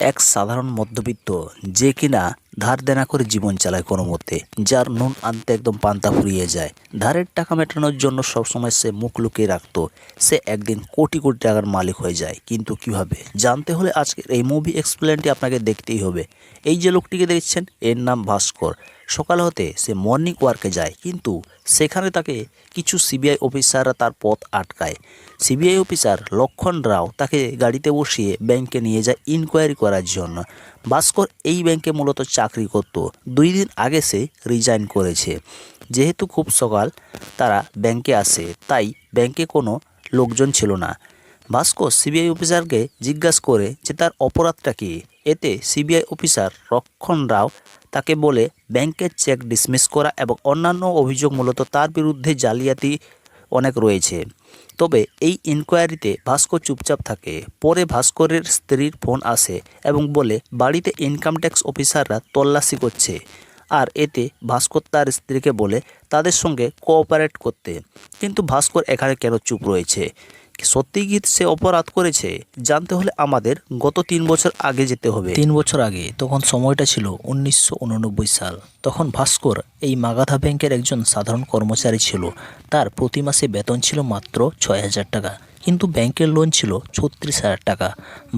এক সাধারণ মধ্যবিত্ত যে কিনা ধার দেনা করে জীবন চালায় কোনো মতে, যার নুন আনতে একদম পান্তা ফুরিয়ে যায়। ধারের টাকা মেটানোর জন্য সবসময় সে মুখ লুকিয়ে রাখতো। সে একদিন কোটি কোটি টাকার মালিক হয়ে যায়, কিন্তু কিভাবে জানতে হলে আজকের এই মুভি এক্সপ্লেনটি আপনাকে দেখতেই হবে। এই যে লোকটিকে দেখছেন, এর নাম ভাস্কর। সকাল হতে সে মর্নিং ওয়ার্কে যায়, কিন্তু সেখানে তাকে কিছু সিবিআই অফিসাররা তার পথ আটকায়। সিবিআই অফিসার লক্ষণ রাও তাকে গাড়িতে বসিয়ে ব্যাংকে নিয়ে যায় ইনকোয়ারি করার জন্য। ভাস্কর এই ব্যাংকে মূলত চাকরি করত। 2 দিন আগে সে রিজাইন করেছে। যেহেতু খুব সকাল তারা ব্যাংকে আসে, তাই ব্যাংকে কোনো লোকজন ছিল না। ভাস্কর সিবিআই অফিসারকে জিজ্ঞাসা করে যে তার অপরাধটা কী। এতে সিবিআই অফিসার লক্ষণ রাও তাকে বলে ব্যাংকের চেক ডিসমিস করা এবং অন্যান্য অভিযোগ, মূলত তার বিরুদ্ধে জালিয়াতি অনেক রয়েছে। তবে এই ইনকোয়ারিতে ভাস্কর চুপচাপ থাকে। পরে ভাস্করের স্ত্রীর ফোন আসে এবং বলে বাড়িতে ইনকাম ট্যাক্স অফিসাররা তল্লাশি করছে। আর এতে ভাস্কর তার স্ত্রীকে বলে তাদের সঙ্গে কোঅপারেট করতে। কিন্তু ভাস্কর এখানে কেন চুপ রয়েছে? সত্যিই কি সে অপরাধ করেছে? জানতে হলে আমাদের গত 3 বছর আগে যেতে হবে। 3 বছর আগে, তখন সময়টা ছিল 1989 সাল। তখন ভাস্কর এই মাগাধা ব্যাংকের একজন সাধারণ কর্মচারী ছিল। তার প্রতি মাসে বেতন ছিল মাত্র 6,000 টাকা, কিন্তু ব্যাংকের লোন ছিল 36,000 টাকা।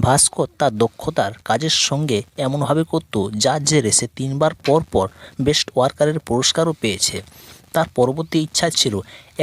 ভাস্কর তার দক্ষতার কাজের সঙ্গে এমনভাবে করত, যার জেরে সে 3 বার পর পর বেস্ট ওয়ার্কারের পুরস্কারও পেয়েছে। তার পরবর্তী ইচ্ছা ছিল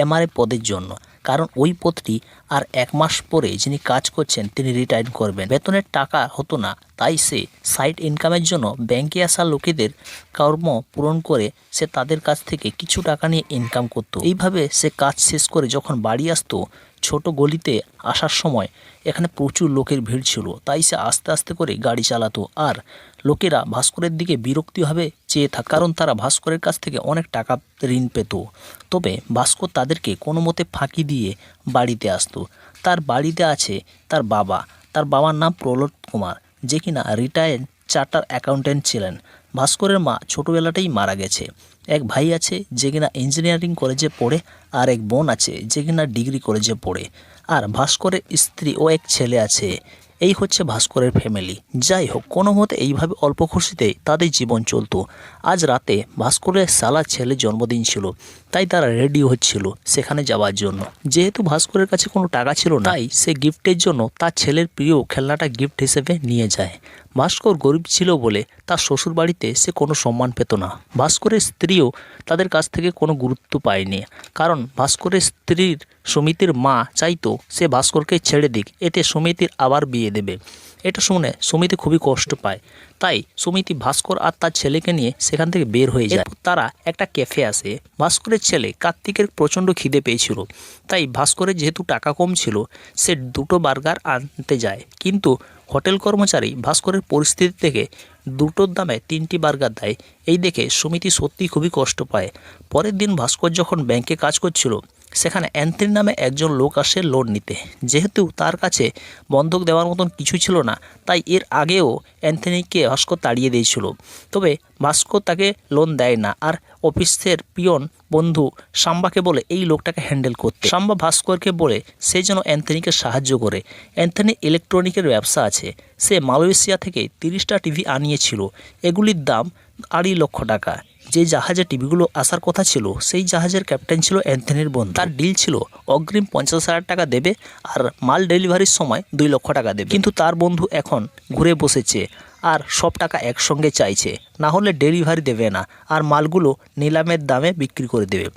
এমআরএ পদের জন্য, কারণ ওই পদটি আর 1 মাস পরে যিনি কাজ করছেন তিনি রিটায়ার করবেন। বেতনের টাকা হতো না, তাই সে সাইড ইনকামের জন্য ব্যাংকে আসা লোকেদের কর্ম পূরণ করে সে তাদের কাছ থেকে কিছু টাকা নিয়ে ইনকাম করত। এইভাবে সে কাজ শেষ করে যখন বাড়ি আসতো, ছোট গলিতে আসার সময় এখানে প্রচুর লোকের ভিড় ছিল, তাই সে আস্তে আস্তে করে গাড়ি চালাতো। আর লোকেরা ভাস্করের দিকে বিরক্তিভাবে চেয়ে থাকে, কারণ তারা ভাস্করের কাছ থেকে অনেক টাকা ঋণ পেত। তবে ভাস্কর তাদেরকে কোনো মতে ফাঁকি দিয়ে বাড়িতে আসতো। তার বাড়িতে আছে তার বাবার নাম প্রহ্লাদ কুমার, যে কিনা রিটায়ার্ড চার্টার অ্যাকাউন্ট্যান্ট ছিলেন। ভাস্করের মা ছোটোবেলাতেই মারা গেছে। এক ভাই আছে যে কিনা ইঞ্জিনিয়ারিং কলেজে পড়ে, আর এক বোন আছে যে কিনা ডিগ্রি কলেজে পড়ে, আর ভাস্করের স্ত্রী ও এক ছেলে আছে। এই হচ্ছে ভাস্করের ফ্যামিলি। যাই হোক, কোনো মতে এইভাবে অল্প খুশিতে তাদের জীবন চলতো। আজ রাতে ভাস্করের শালা ছেলের জন্মদিন ছিল, তাই তারা রেডি হচ্ছিল সেখানে যাওয়ার জন্য। যেহেতু ভাস্করের কাছে কোনো টাকা ছিল না, তাই সে গিফটের জন্য তার ছেলের প্রিয় খেলনাটা গিফট হিসেবে নিয়ে যায়। ভাস্কর গরিব ছিল বলে তার শ্বশুর বাড়িতে সে কোনো সম্মান পেত না। ভাস্করের স্ত্রীও তাদের কাছ থেকে কোনো গুরুত্ব পায়নি, কারণ ভাস্করের স্ত্রীর সুমিতির মা চাইতো সে ভাস্করকে ছেড়ে দিক, এতে সুমিতির আবার বিয়ে দেবে। এটা শুনে সুমিতি খুবই কষ্ট পায়, তাই সুমিতি ভাস্কর আর তার ছেলেকে নিয়ে সেখান থেকে বের হয়ে যায়। তারা একটা ক্যাফে আসে। ভাস্করের ছেলে কার্তিকের প্রচণ্ড খিদে পেয়েছিল, তাই ভাস্করের যেহেতু টাকা কম ছিল, সে 2টো বার্গার আনতে যায়। কিন্তু হোটেল কর্মচারী ভাস্করের পরিস্থিতি থেকে 2টোর দামে 3টি বার্গার দেয়। এই দেখে সুমিতি সত্যিই খুবই কষ্ট পায়। পরের দিন ভাস্কর যখন ব্যাংকে কাজ করছিল, সেখানে অ্যান্থনি নামে একজন লোক আসে লোন নিতে। যেহেতু তার কাছে বন্ধক দেওয়ার মতন কিছু ছিল না, তাই এর আগেও অ্যান্থনিকে ভাস্কর তাড়িয়ে দিয়েছিল। তবে ভাস্কর তাকে লোন দেয় না, আর অফিসের পিয়ন বন্ধু সাম্বাকে বলে এই লোকটাকে হ্যান্ডেল করতে। সাম্বা ভাস্করকে বলে সে যেন অ্যান্থনিকে সাহায্য করে। অ্যান্থনি ইলেকট্রনিকের ব্যবসা আছে। সে মালয়েশিয়া থেকে 30টা টিভি আনিয়েছিল। এগুলির দাম 2.5 লক্ষ টাকা। যে জাহাজে টিভিগুলো আসার কথা ছিল, সেই জাহাজের ক্যাপ্টেন ছিল অ্যান্থনির বন্ধু। তার ডিল ছিল অগ্রিম 50,000 টাকা দেবে আর মাল ডেলিভারির সময় 2 লক্ষ টাকা দেবে। কিন্তু তার বন্ধু এখন ঘুরে বসেছে আর সব টাকা একসঙ্গে চাইছে, না হলে ডেলিভারি দেবে না আর মালগুলো নিলামের দামে বিক্রি করে দেবে।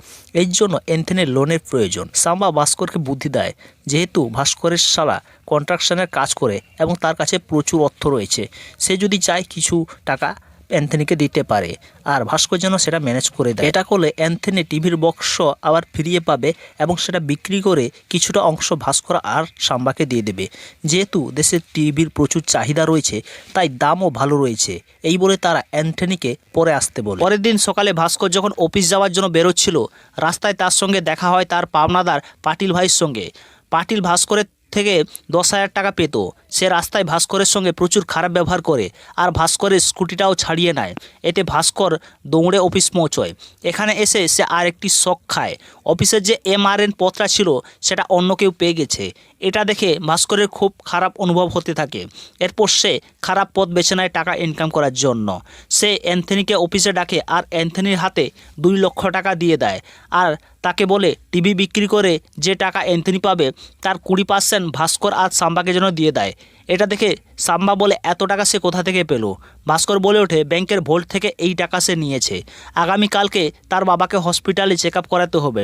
এই জন্য অ্যান্থনির লোনের প্রয়োজন। সাম্বা ভাস্করকে বুদ্ধি দেয়, যেহেতু ভাস্করের শালা কন্ট্রাকশনের কাজ করে এবং তার কাছে প্রচুর অর্থ রয়েছে, সে যদি চায় কিছু টাকা অ্যান্থনিকে দিতে পারে, আর ভাস্কর যেন সেটা ম্যানেজ করে দেয়। এটা করলে অ্যান্থনি টিভির বক্স আবার ফিরিয়ে পাবে এবং সেটা বিক্রি করে কিছুটা অংশ ভাস্কর আর সাম্বাকে দিয়ে দেবে। যেহেতু দেশে টিভির প্রচুর চাহিদা রয়েছে, তাই দামও ভালো রয়েছে। এই বলে তারা অ্যান্থনিকে পরে আসতে বলে। পরের দিন সকালে ভাস্কর যখন অফিস যাওয়ার জন্য বেরোচ্ছিল, রাস্তায় তার সঙ্গে দেখা হয় তার পাওনাদার পাটিল ভাইয়ের সঙ্গে। পাটিল ভাস্করের থেকে 10,000 টাকা পেত। সে রাস্তায় ভাস্করের সঙ্গে প্রচুর খারাপ ব্যবহার করে আর ভাস্করের স্কুটিটাও ছাড়িয়ে নেয়। এতে ভাস্কর দৌড়ে অফিস পৌঁছয়। এখানে এসে সে আর একটি শক খায়। অফিসের যে এমআরএন পত্রা ছিল সেটা অন্য কেউ পেয়ে গেছে। এটা দেখে ভাস্করের খুব খারাপ অনুভব হতে থাকে। এরপর সে খারাপ পথ বেছে নেয় টাকা ইনকাম করার জন্য। সে অ্যান্থনিকে অফিসে ডাকে আর অ্যান্থনির হাতে 2 লক্ষ টাকা দিয়ে দেয় আর তাকে বলে টিভি বিক্রি করে যে টাকা অ্যান্থনি পাবে তার 20% ভাস্কর আর সাম্বাকে যেন দিয়ে দেয়। এটা দেখে সাম্বা বলে এত টাকা সে কোথা থেকে পেল? ভাস্কর বলে ওঠে ব্যাংকের ভোল্ট থেকে এই টাকা সে নিয়েছে। আগামীকালকে তার বাবাকে হসপিটালে চেক আপ করাতে হবে,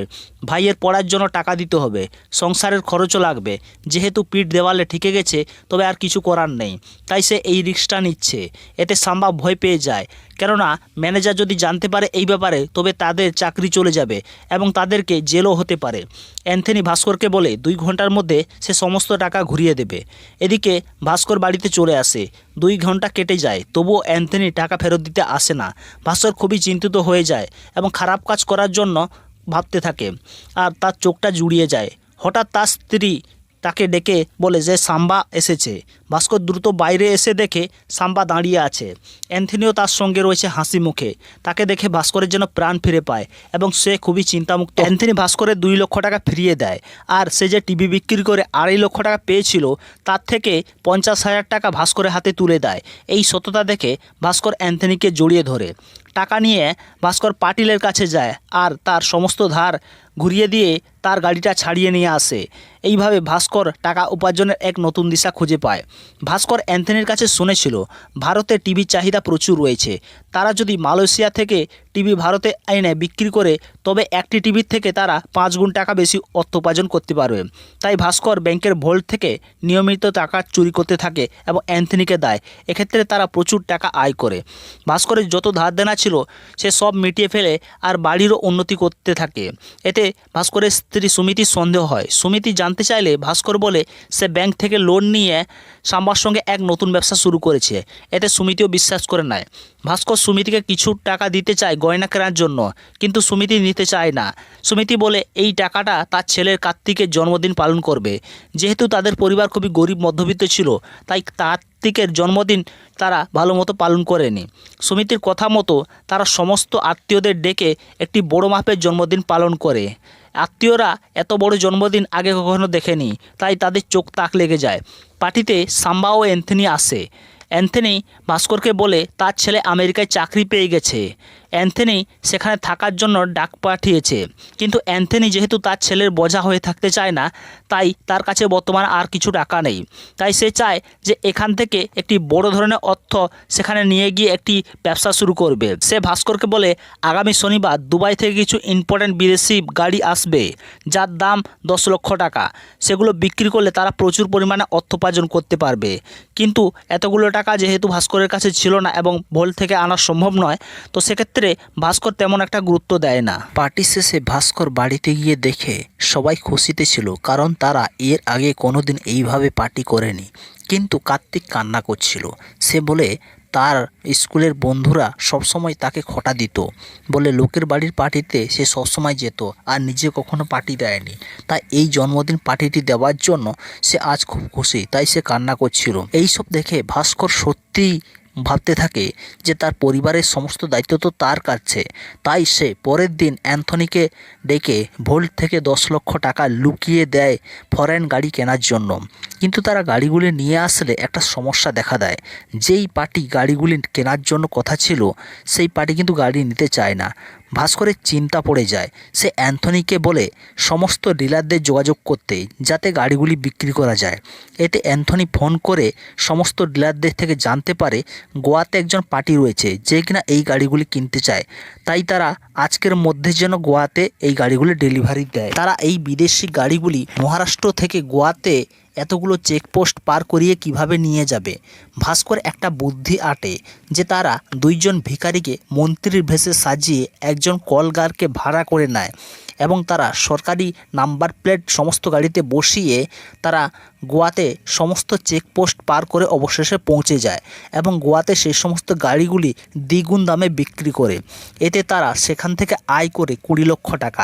ভাইয়ের পড়ার জন্য টাকা দিতে হবে, সংসারের খরচও লাগবে। যেহেতু পিঠ দেওয়ালে ঠেকে গেছে তবে আর কিছু করার নেই, তাই সে এই রিস্কটা নিচ্ছে। এতে সাম্বা ভয় পেয়ে যায়, কেননা ম্যানেজার যদি জানতে পারে এই ব্যাপারে তবে তাদের চাকরি চলে যাবে এবং তাদেরকে জেলও হতে পারে। অ্যান্থনি ভাস্করকে বলে 2 ঘন্টার মধ্যে সে সমস্ত টাকা ঘুরিয়ে দেবে। এদিকে ভাস্কর বাড়িতে চলে আসে। 2 ঘন্টা কেটে যায়, তবুও অ্যান্থনি টাকা ফেরত দিতে আসে না। ভাস্কর খুবই চিন্তিত হয়ে যায় এবং খারাপ কাজ করার জন্য ভাবতে থাকে আর তার চোখটা জুড়িয়ে যায়। হঠাৎ তার স্ত্রী তাকে ডেকে বলে যে সাম্বা এসেছে। ভাস্কর দ্রুত বাইরে এসে দেখে সাম্বা দাঁড়িয়ে আছে। অ্যান্থনিও তার সঙ্গে রয়েছে হাসি মুখে। তাকে দেখে ভাস্করের যেন প্রাণ ফিরে পায় এবং সে খুবই চিন্তামুক্ত। অ্যান্থনি ভাস্করের 2 লক্ষ টাকা ফিরিয়ে দেয় আর সে যে টিভি বিক্রি করে 2.5 লক্ষ টাকা পেয়েছিল তার থেকে 50,000 টাকা ভাস্করের হাতে তুলে দেয়। এই সততা দেখে ভাস্কর অ্যান্থনিকে জড়িয়ে ধরে। টাকা নিয়ে ভাস্কর পাটিলের কাছে যায় আর তার সমস্ত ধার ঘুরিয়ে দিয়ে তার গাড়িটা ছাড়িয়ে নিয়ে আসে। এইভাবে ভাস্কর টাকা উপার্জনের এক নতুন দিশা খুঁজে পায়। ভাস্কর অ্যান্থনির কাছে শুনেছিল ভারতে টিভির চাহিদা প্রচুর রয়েছে। তারা যদি মালয়েশিয়া থেকে টিভি ভারতে এনে বিক্রি করে তবে একটি টিভির থেকে তারা 5 গুণ টাকা বেশি অর্থ উপার্জন করতে পারবে। তাই ভাস্কর ব্যাংকের ভোল্ট থেকে নিয়মিত টাকা চুরি করতে থাকে এবং অ্যান্থনিকে দেয়। এক্ষেত্রে তারা প্রচুর টাকা আয় করে। ভাস্করের যত ধার দেনা ছিল সে সব মিটিয়ে ফেলে আর বাড়িরও উন্নতি করতে থাকে। এতে ভাস্করের স্ত্রী সুমিতির সন্দেহ হয়। সুমিতি জানতে চাইলে ভাস্কর বলে সে ব্যাংক থেকে লোন নিয়ে সাম্বার সঙ্গে এক নতুন ব্যবসা শুরু করেছে। এতে সুমিতিও বিশ্বাস করে নেয়। ভাস্কর সুমিতিকে কিছু টাকা দিতে চায় গয়না কেনার জন্য, কিন্তু সুমিতি নিতে চায় না। সুমিতি বলে এই টাকাটা তার ছেলের কার্তিকের জন্মদিন পালন করবে। যেহেতু তাদের পরিবার খুবই গরিব মধ্যবিত্ত ছিল তাই কার্তিকের জন্মদিন তারা ভালো মতো পালন করেনি। সুমিতির কথা মতো তারা সমস্ত আত্মীয়দের ডেকে একটি বড় মাপের জন্মদিন পালন করে। আত্মীয়রা এত বড় জন্মদিন আগে কখনো দেখেনি, তাই তাদের চোখ তাক লেগে যায়। পার্টিতে সাম্বা ও অ্যান্থনি আসে। অ্যান্থনি ভাস্করকে বলে তার ছেলে আমেরিকায় চাকরি পেয়ে গেছে। অ্যান্থনি সেখানে থাকার জন্য ডাক পাঠিয়েছে, কিন্তু অ্যান্থনি যেহেতু তার ছেলের বোঝা হয়ে থাকতে চায় না তাই তার কাছে বর্তমানে আর কিছু টাকা নেই। তাই সে চায় যে এখান থেকে একটি বড় ধরনের অর্থ সেখানে নিয়ে গিয়ে একটি ব্যবসা শুরু করবে। সে ভাস্করকে বলে আগামী শনিবার দুবাই থেকে কিছু ইম্পর্ট্যান্ট বিদেশি গাড়ি আসবে যার দাম 10 লক্ষ টাকা। সেগুলো বিক্রি করলে তারা প্রচুর পরিমাণে অর্থ উপার্জন করতে পারবে। কিন্তু এতগুলো টাকা যেহেতু ভাস্করের কাছে ছিল না এবং ভোল্ট থেকে আনা সম্ভব নয়, তো সেক্ষেত্রে ভাস্কর তেমন একটা গুরুত্ব দেয় না। পার্টি শেষে ভাস্কর বাড়িতে গিয়ে দেখে সবাই খুশিতে ছিল, কারণ তারা এর আগে কোনোদিন এইভাবে পার্টি করেনি। কিন্তু কার্তিক কান্না করছিল। সে বলে তার স্কুলের বন্ধুরা সবসময় তাকে খটা দিত, বলে লোকের বাড়ির পার্টিতে সে সবসময় যেত আর নিজে কখনো পার্টি দেয়নি। তাই এই জন্মদিন পার্টিটি দেওয়ার জন্য সে আজ খুব খুশি, তাই সে কান্না করছিল। এইসব দেখে ভাস্কর সত্যিই ভাবতে থাকে যে তার পরিবারের সমস্ত দায়িত্ব তো তার কাছে। তাই সে পরের দিন অ্যান্থনিকে ডেকে ভোল্ট থেকে 10 লক্ষ টাকা লুকিয়ে দেয় ফরেন গাড়ি কেনার জন্য। কিন্তু তারা গাড়িগুলি নিয়ে আসলে একটা সমস্যা দেখা দেয়। যেই পার্টি গাড়িগুলি কেনার জন্য কথা ছিল সেই পার্টি কিন্তু গাড়ি নিতে চায় না। ভাস্করের চিন্তা পড়ে যায়। সে অ্যান্থনিকে বলে সমস্ত ডিলারদের যোগাযোগ করতে, যাতে গাড়িগুলি বিক্রি করা যায়। এতে অ্যান্থনি ফোন করে সমস্ত ডিলারদের থেকে জানতে পারে গোয়াতে একজন পার্টি রয়েছে যে কিনা এই গাড়িগুলি কিনতে চায়। তাই তারা আজকের মধ্যে যেন গোয়াতে এই গাড়িগুলি ডেলিভারি দেয়। তারা এই বিদেশি গাড়িগুলি মহারাষ্ট্র থেকে গোয়াতে এতগুলো চেকপোস্ট পার করিয়ে কিভাবে নিয়ে যাবে। ভাস্কর একটা বুদ্ধি আটে যে তারা 2 জন ভিখারিকে মন্ত্রীর ভেষে সাজিয়ে একজন কলগারকে ভাড়া করে নেয় এবং তারা সরকারি নাম্বার প্লেট সমস্ত গাড়িতে বসিয়ে তারা গোয়াতে সমস্ত চেকপোস্ট পার করে অবশেষে পৌঁছে যায় এবং গোয়াতে সেই সমস্ত গাড়িগুলি দ্বিগুণ দামে বিক্রি করে। এতে তারা সেখান থেকে আয় করে 20 লক্ষ টাকা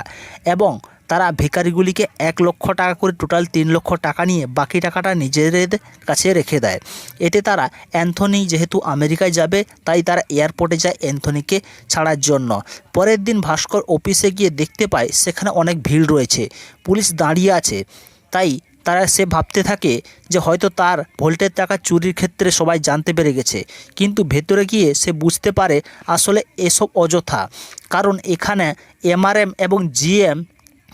এবং তারা ভিখারিগুলিকে 1 লক্ষ টাকা করে টোটাল 3 লক্ষ টাকা নিয়ে বাকি টাকাটা নিজেদের কাছে রেখে দেয়। এতে তারা অ্যান্থনি যেহেতু আমেরিকায় যাবে তাই তারা এয়ারপোর্টে যায় অ্যান্থনিকে ছাড়ার জন্য। পরের দিন ভাস্কর অফিসে গিয়ে দেখতে পায় সেখানে অনেক ভিড় রয়েছে, পুলিশ দাঁড়িয়ে আছে। তাই তারা সে ভাবতে থাকে যে হয়তো তার ভোল্টের টাকা চুরির ক্ষেত্রে সবাই জানতে পেরে গেছে, কিন্তু ভেতরে গিয়ে সে বুঝতে পারে আসলে এসব অযথা। কারণ এখানে এমআরএম এবং জিএম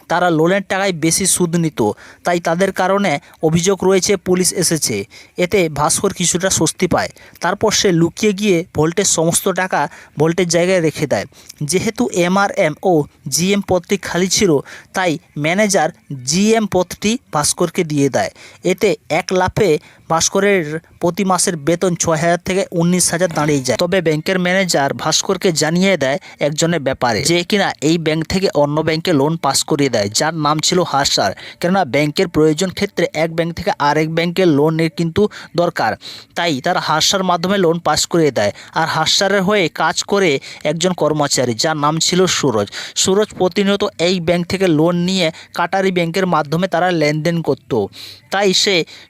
তারা লোনের টাকায় বেশি সুদ নিত, তাই তাদের কারণে অভিযোগ রয়েছে, পুলিশ এসেছে। এতে ভাস্কর কিছুটা স্বস্তি পায়। তারপর সে লুকিয়ে গিয়ে ভোল্টের সমস্ত টাকা ভোল্টের জায়গায় রেখে দেয়। যেহেতু এমআরএম ও জিএম পদটি খালি ছিল, তাই ম্যানেজার জিএম পদটি ভাস্করকে দিয়ে দেয়। এতে এক লাফে ভাস্করের প্রতি মাসের বেতন 6,000 থেকে 19,000 দাঁড়িয়ে যায়। তবে ব্যাংকের ম্যানেজার ভাস্করকে জানিয়ে দেয় একজনের ব্যাপারে, যে কিনা এই ব্যাংক থেকে অন্য ব্যাংকে লোন পাস করিয়ে দেয়, যার নাম ছিল হাসার। কেননা ব্যাংকের প্রয়োজন ক্ষেত্রে এক ব্যাংক থেকে আরেক ব্যাংকে লোনের কিন্তু দরকার, তাই তারা হাসার মাধ্যমে লোন পাস করিয়ে দেয়। আর হাসারের হয়ে কাজ করে একজন কর্মচারী, যার নাম ছিল সুরজ। সুরজ প্রতিনিয়ত এই ব্যাংক থেকে লোন নিয়ে কাটারি ব্যাংকের মাধ্যমে তারা লেনদেন করত। তাই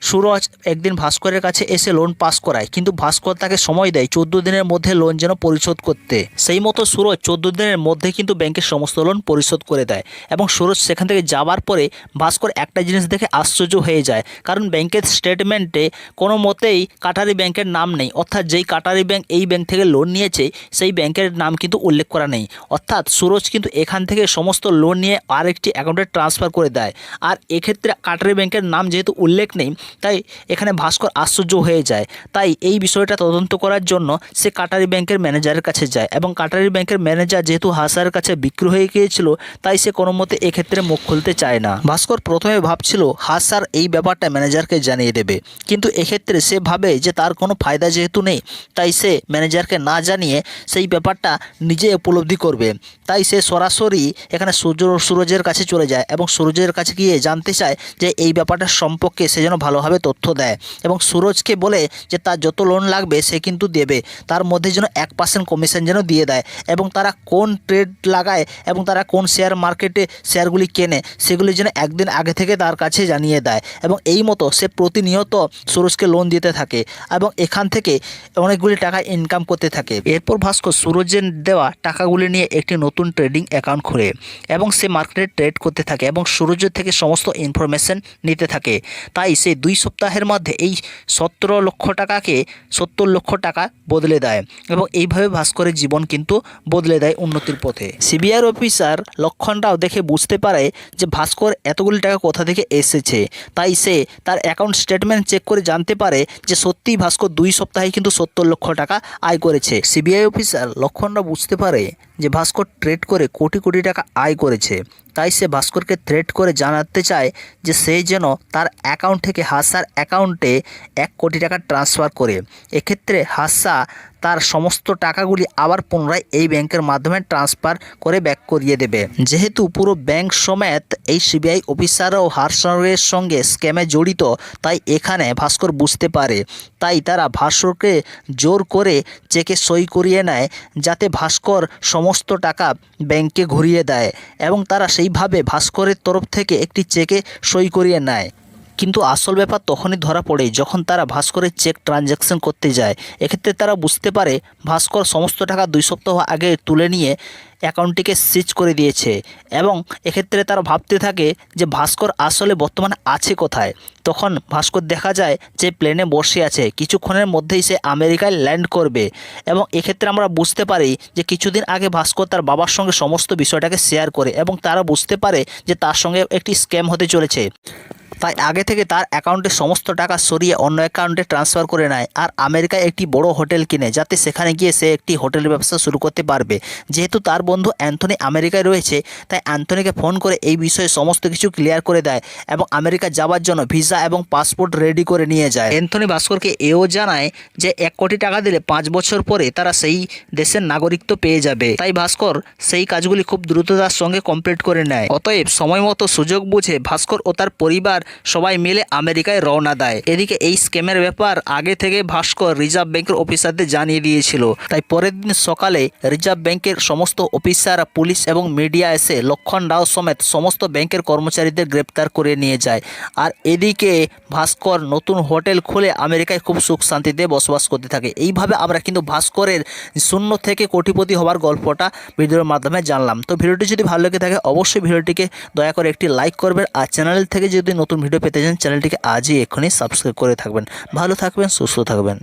সুরজ একদিন ভাস্করের কাছে এসে লোন পাস করায়, কিন্তু ভাস্কর তাকে সময় দেয় 14 দিনের মধ্যে লোন যেন পরিশোধ করতে। সেই মতো সুরজ 14 দিনের মধ্যে কিন্তু ব্যাংকের সমস্ত লোন পরিশোধ করে দেয়। এবং সুরজ সেখান থেকে যাওয়ার পরে ভাস্কর একটা জিনিস দেখে আশ্চর্য হয়ে যায়, কারণ ব্যাংকের স্টেটমেন্টে কোনো মতেই কাটারি ব্যাংকের নাম নেই। অর্থাৎ যেই কাটারি ব্যাংক এই ব্যাংক থেকে লোন নিয়েছে সেই ব্যাংকের নাম কিন্তু উল্লেখ করা নেই। অর্থাৎ সুরজ কিন্তু এখান থেকে সমস্ত লোন নিয়ে আরেকটি অ্যাকাউন্টে ট্রান্সফার করে দেয়। আর এক্ষেত্রে কাটারি ব্যাংকের নাম যেহেতু উল্লেখ নেই, তাই এখানে ভাস্কর আশ্চর্য হয়ে যায়। তাই এই বিষয়টা তদন্ত করার জন্য সে কাটারি ব্যাংকের ম্যানেজারের কাছে যায়। এবং কাটারি ব্যাংকের ম্যানেজার যেহেতু হাসারের কাছে বিক্রি হয়ে গিয়েছিল, তাই সে কোনো মতে এক্ষেত্রে মুখ খুলতে চায় না। ভাস্কর প্রথমে ভাবছিল হাসার এই ব্যাপারটা ম্যানেজারকে জানিয়ে দেবে, কিন্তু এক্ষেত্রে সে ভাবে যে তার কোনো ফায়দা যেহেতু নেই, তাই সে ম্যানেজারকে না জানিয়ে সেই ব্যাপারটা নিজে উপলব্ধি করবে। তাই সে সরাসরি এখানে সুরজের কাছে চলে যায় এবং সুরজের কাছে গিয়ে জানতে চায় যে এই ব্যাপারটার সম্পর্কে সে যেন ভালোভাবে তথ্য দেয়। এবং সুরজকে বলে যে তার যত লোন লাগবে সে কিন্তু দেবে, তার মধ্যে যেন 1% কমিশন যেন দিয়ে দেয়। এবং তারা কোন ট্রেড লাগায় এবং তারা কোন শেয়ার মার্কেটে শেয়ারগুলি কেনে সেগুলি যেন একদিন আগে থেকে তার কাছে জানিয়ে দেয়। এবং এই মতো সে প্রতিনিয়ত সুরজকে লোন দিতে থাকে এবং এখান থেকে অনেকগুলি টাকা ইনকাম করতে থাকে। এরপর ভাস্কর সুরজের দেওয়া টাকাগুলি নিয়ে একটি নতুন ট্রেডিং অ্যাকাউন্ট খোলে এবং সে মার্কেটে ট্রেড করতে থাকে এবং সুরজের থেকে সমস্ত ইনফরমেশন নিতে থাকে। তাই সে 2 সপ্তাহের মধ্যে এই 17 লক্ষ টাকাকে 70 লক্ষ টাকা বদলে দেয় এবং এইভাবে ভাস্করের জীবন কিন্তু বদলে দেয় উন্নতির পথে। সিবিআই অফিসার লক্ষণরাও দেখে বুঝতে পারে যে ভাস্কর এতগুলি টাকা কোথা থেকে এসেছে। তাই সে তার অ্যাকাউন্ট স্টেটমেন্ট চেক করে জানতে পারে যে সত্যিই ভাস্কর 2 সপ্তাহে কিন্তু 70 লক্ষ টাকা আয় করেছে। সিবিআই অফিসার লক্ষণরা বুঝতে পারে যে ভাস্কর ট্রেড করে কোটি কোটি টাকা আয় করেছে। তাই সে ভাস্করকে থ্রেট করে জানাতে চায় যে সে যেন তার অ্যাকাউন্ট থেকে হাসার অ্যাকাউন্টে 1 কোটি টাকা ট্রান্সফার করে। এক্ষেত্রে হাসা তার সমস্ত টাকাগুলি আবার পুনরায় এই ব্যাংকের মাধ্যমে ট্রান্সফার করে ব্যাক করিয়ে দেবে। যেহেতু পুরো ব্যাংক সমেত এই সিবিআই অফিসারও হাসারের সঙ্গে স্ক্যামে জড়িত, তাই এখানে ভাস্কর বুঝতে পারে। তাই তারা ভাস্করকে জোর করে চেকে সই করিয়ে নেয়, যাতে ভাস্কর সমস্ত টাকা ব্যাংকে ঘুরিয়ে দেয় এবং তারা সেইভাবে ভাস্করের তরফ থেকে একটি চেকে সই করিয়ে নেয়। কিন্তু আসল ব্যাপার তখনই ধরা পড়ে যখন তারা ভাস্করের চেক ট্রানজ্যাকশন করতে যায়। এক্ষেত্রে তারা বুঝতে পারে ভাস্কর সমস্ত টাকা 2 সপ্তাহ আগে তুলে নিয়ে অ্যাকাউন্টটিকে সিজ করে দিয়েছে এবং এক্ষেত্রে তারা ভাবতে থাকে যে ভাস্কর আসলে বর্তমানে আছে কোথায়। তখন ভাস্কর দেখা যায় যে প্লেনে বসে আছে, কিছুক্ষণের মধ্যেই সে আমেরিকায় ল্যান্ড করবে। এবং এক্ষেত্রে আমরা বুঝতে পারি যে কিছুদিন আগে ভাস্কর তার বাবার সঙ্গে সমস্ত বিষয়টাকে শেয়ার করে এবং তারা বুঝতে পারে যে তার সঙ্গে একটি স্ক্যাম হতে চলেছে। তাই আগে থেকে তার অ্যাকাউন্টে সমস্ত টাকা সরিয়ে অন্য অ্যাকাউন্টে ট্রান্সফার করে নেয় আর আমেরিকায় একটি বড় হোটেল কিনে, যাতে সেখানে গিয়ে সে একটি হোটেলের ব্যবসা শুরু করতে পারবে। যেহেতু তার বন্ধু অ্যান্থনি আমেরিকায় রয়েছে, তাই অ্যান্থনিকে ফোন করে এই বিষয়ে সমস্ত কিছু ক্লিয়ার করে দেয় এবং আমেরিকা যাওয়ার জন্য ভিসা এবং পাসপোর্ট রেডি করে নিয়ে যায়। অ্যান্থনি ভাস্করকে এও জানায় যে 1 কোটি টাকা দিলে 5 বছর পরে তারা সেই দেশের নাগরিকত্ব পেয়ে যাবে। তাই ভাস্কর সেই কাজগুলি খুব দ্রুততার সঙ্গে কমপ্লিট করে নেয়। অতএব সময় মতো সুযোগ বুঝে ভাস্কর ও তার পরিবার সবাই মিলে আমেরিকায় রওনা দেয়। এদিকে এই স্ক্যামের ব্যাপার আগে থেকে ভাস্কর রিজার্ভ ব্যাংকের অফিসারদের জানিয়ে দিয়েছিল। তাই পরের দিন সকালে রিজার্ভ ব্যাংকের সমস্ত অফিসার, পুলিশ এবং মিডিয়া এসে লক্ষণ রাও সমেত সমস্ত ব্যাংকের কর্মচারীদের গ্রেপ্তার করে নিয়ে যায়। আর এদিকে ভাস্কর নতুন হোটেল খুলে আমেরিকায় খুব সুখ শান্তিতে বসবাস করতে থাকে। এইভাবে আমরা কিন্তু ভাস্করের 0 থেকে কোটিপতি হওয়ার গল্পটা ভিডিওর মাধ্যমে জানলাম। তো ভিডিওটি যদি ভালো লেগে থাকে অবশ্যই ভিডিওটিকে দয়া করে একটি লাইক করবেন আর চ্যানেল থেকে যদি নতুন নতুন ভিডিও পেতে চান চ্যানেলটিকে আজই এক্ষুনি সাবস্ক্রাইব করে থাকবেন। ভালো থাকবেন, সুস্থ থাকবেন।